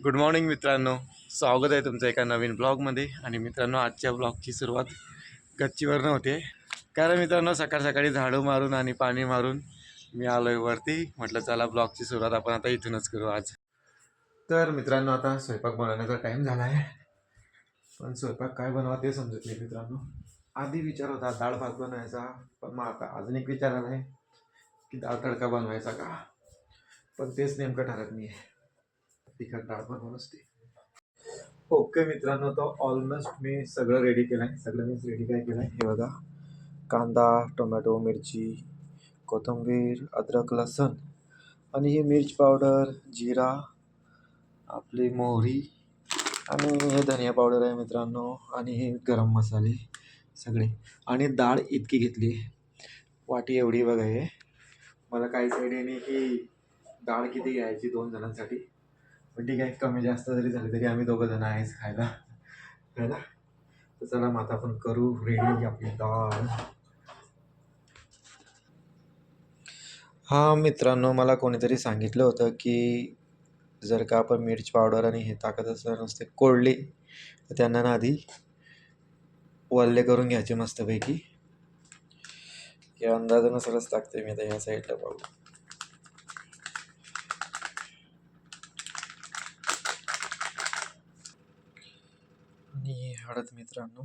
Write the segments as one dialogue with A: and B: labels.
A: Good morning मित्रांनो, स्वागत आहे तुमचं एका नवीन ब्लॉगमध्ये. आणि मित्रांनो, आजच्या ब्लॉगची सुरुवात गच्चीवरनं होते. कारण मित्रांनो, सकाळ सकाळी झाडू मारून आणि पाणी मारून मी आलो आहे वरती. म्हटलं चला ब्लॉगची सुरुवात आपण आता इथूनच करू आज. तर मित्रांनो, आता स्वयंपाक बनवण्याचा टाईम झाला आहे. पण स्वयंपाक काय बनवा ते समजत नाही मित्रांनो. आधी विचार होता डाळ भात बनवायचा, पण मग आता अजून एक विचार आला आहे की डाळ तडका बनवायचा का. पण तेच नेमकं ठरत नाही आहे. तिखट डाळ बनवून असते. ओके मित्रांनो, तो ऑलमोस्ट मी सगळं रेडी केलं आहे. सगळं मीच रेडी काय केलं आहे हे बघा. कांदा, टोमॅटो, मिरची, कोथिंबीर, अद्रक, लसूण आणि ही मिर्च पावडर, जिरा, आपली मोहरी आणि हे धनिया पावडर आहे मित्रांनो. आणि हे गरम मसाले सगळे. आणि डाळ इतकी घेतली, वाटी एवढी बघा. हे मला काहीच आयडिया नाही की डाळ किती घ्यायची 2 जणांसाठी. पण ठीक आहे, कमी जास्त जरी झाली तरी आम्ही 2 जण आहेच खायला, है ना. तर चला मग आता आपण करू रेडी आपली डाळ. हा मित्रांनो, मला कोणीतरी सांगितलं होतं की जर का आपण मिरची पावडर आणि हे टाकत असलं नसते कोळली, तर त्यांना ना आधी वल्ले करून घ्यायचे मस्तपैकी. या अंदाजानुसारच टाकते मी आता ह्या साईडला पाहू. आणि हळद मित्रांनो,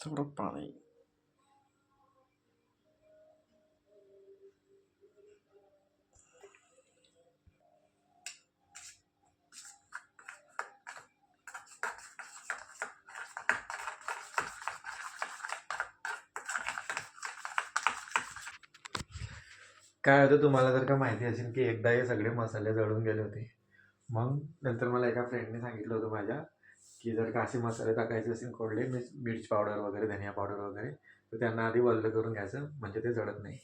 A: थोडं पाणी. काय होतं, तुम्हाला जर का माहिती असेल की एकदा हे सगळे मसाले जळून गेले होते. मग नंतर मला एका फ्रेंडने सांगितलं होतं माझ्या की जर का असे मसाले टाकायचे असेल कोरडे, मिर्च पावडर वगैरे, धनिया पावडर वगैरे, तर त्यांना आधी वल्ल करून घ्यायचं, म्हणजे ते जळत नाही.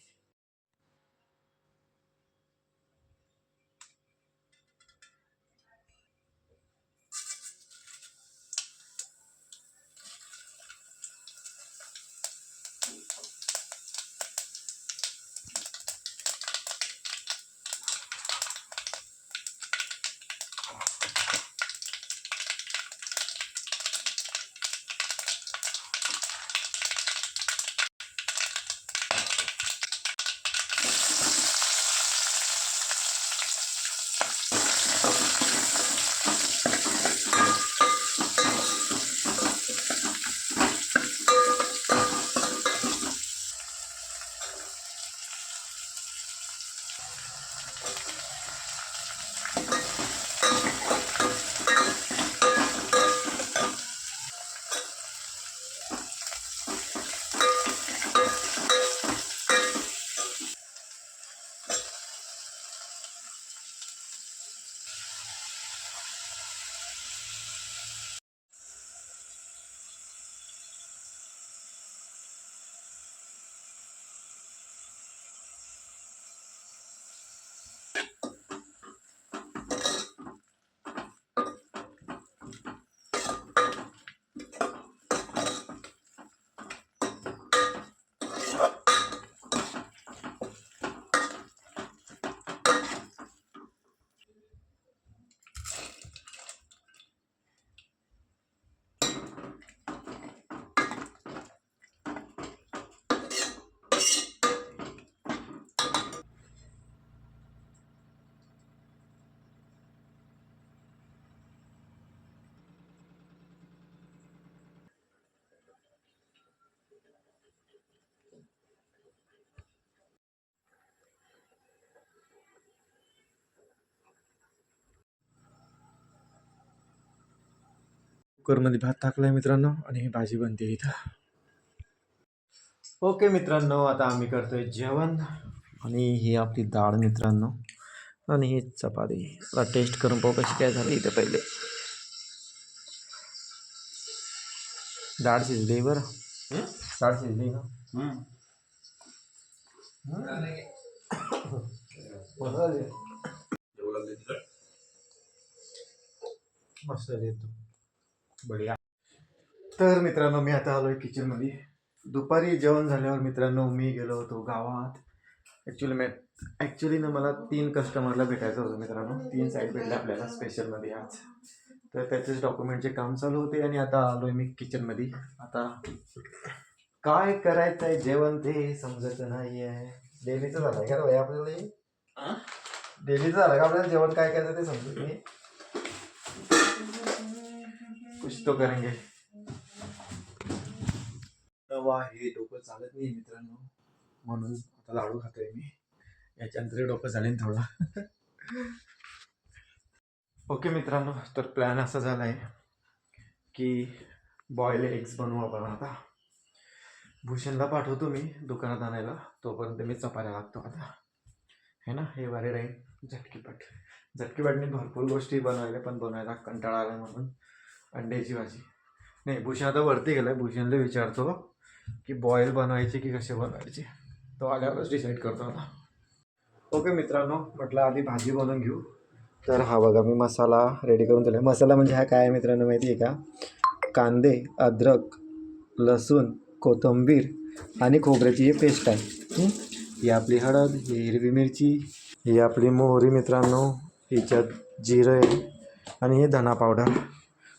A: कुकरमध्ये भात टाकलाय मित्रांनो, आणि ही भाजी बनते इथं. ओके मित्रांनो, आता आम्ही करतोय जेवण. आणि ही आपली डाळ मित्रांनो, आणि ही चपाती. आता टेस्ट करून पाहू कशी काय झाली इथं. पहिले डाळ शिजली बरं. डाळ शिजली ना. मस्त येतो, बढिया. तर मित्रांनो, मी आता आलोय किचनमध्ये. दुपारी जेवण झाल्यावर मित्रांनो मी गेलो होतो गावात. ॲक्च्युली ना मला 3 कस्टमरला भेटायचं होतं मित्रांनो. 3 साईट भेटले आपल्याला स्पेशलमध्ये आज. तर त्याचेच डॉक्युमेंटचे काम चालू होते आणि आता आलो आहे मी किचनमध्ये. आता काय करायचं आहे जेवण ते समजत नाही आहे. डेलीचं झालं आहे का रे भाई आपल्याला हे? डेलीचं झालं का आपल्याला जेवण काय करायचं ते समजत नाही. कुछ तो करेंगे. तवा हे डोकं चालत नाही मित्रांनो, म्हणून आता लाडू खातोय मी. याच्यानंतर डोकं चालेल थोडं. ओके मित्रांनो, तर प्लॅन असा झाला आहे की बॉईल एग्स बनवू आपण आता. भूषणला पाठवतो मी दुकानात आणायला, तोपर्यंत मी चपात्या लागतो आता, है ना. हे वारे राहील झटकीपाटने भरपूर गोष्टी बनवायला, पण बनवायला कंटाळा आला म्हणून अंड्याची भाजी. नाही, भूषण आता वरती गेलाय. भूषणला विचारतो की बॉईल बनवायचे की कसे बनवायचे, तो आल्यावरच डिसाईड करतो आता. ओके मित्रांनो, म्हटलं आधी भाजी बनवून घेऊ. तर हा बघा मी मसाला रेडी करून दिला. मसाला म्हणजे हा काय आहे मित्रांनो माहिती आहे का? कांदे, अद्रक, लसूण, कोथिंबीर आणि खोबऱ्याची ही पेस्ट आहे. ही आपली हळद, ही हिरवी मिरची, ही आपली मोहरी मित्रांनो, हिच्यात जिरं आहे आणि हे धना पावडर.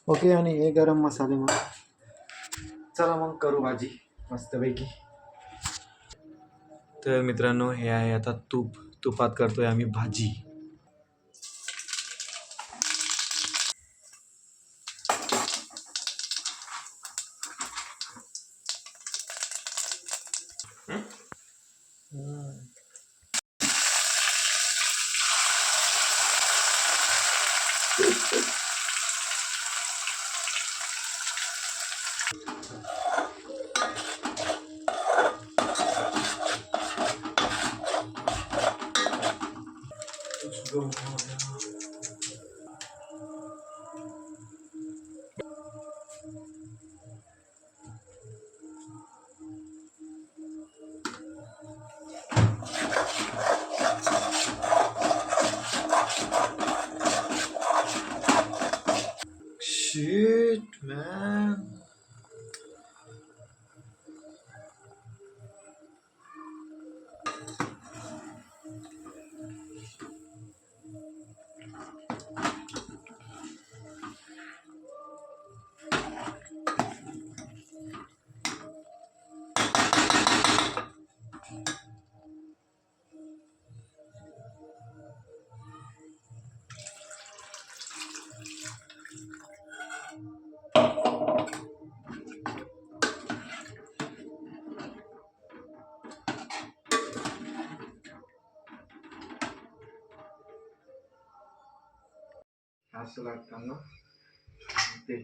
A: ओके, आणि हे गरम मसाले. मग चला मग करू भाजी मस्तपैकी. तर मित्रांनो हे आहे आता तुपात करतोय आम्ही भाजी. Shit, man. असं लागतं ना ते.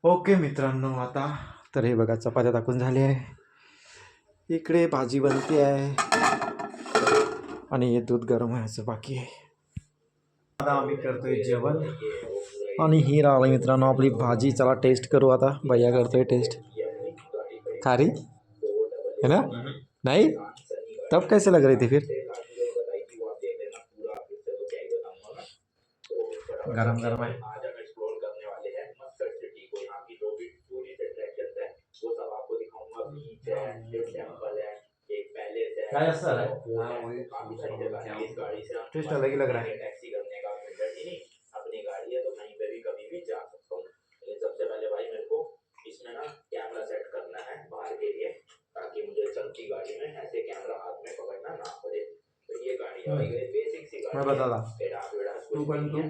A: ओके मित्रांनो, आता तर हे बघा चपात्या टाकून झाली आहे. इकडे भाजी बनते आहे आणि हे दूध गरम व्हायचं बाकी आहे. आता आम्ही करतोय जेवण आणि ही राहिली मित्रांनो आपली भाजी. चला टेस्ट करू आता. भैया करतोय टेस्ट. खारी है ना? नहीं तब कैसे लग रही थी फिर? गरम गरम है. क्या ऐसा है? टेस्ट अलग ही लग रहा है. मैं बता रहा 2.2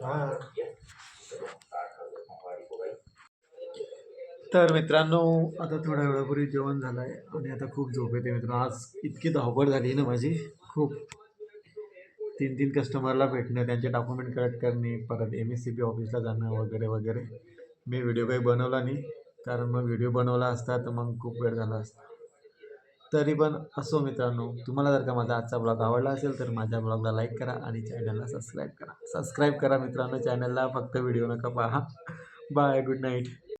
A: हाँ हाँ. तर मित्रांनो आता थोड्या वेळापूर्वी जेवण झालं आहे आणि आता खूप झोप येते मित्रांनो. आज इतकी धावपळ झाली ना माझी खूप. 3 कस्टमरला भेटणं, त्यांचे डॉक्युमेंट कलेक्ट करणे, परत MSCB ऑफिसला जाणं वगैरे वगैरे. मी व्हिडिओ काही बनवला नाही, कारण मग व्हिडिओ बनवला असता तर मग खूप वेळ झाला असता. तरी पण असो मित्रांनो, तुम्हाला जर का माझा आजचा ब्लॉग आवडला असेल तर माझ्या ब्लॉगला लाईक करा आणि चॅनलला सबस्क्राईब करा. सबस्क्राईब करा मित्रांनो चॅनलला, फक्त व्हिडिओ नका पहा. Bye, good night.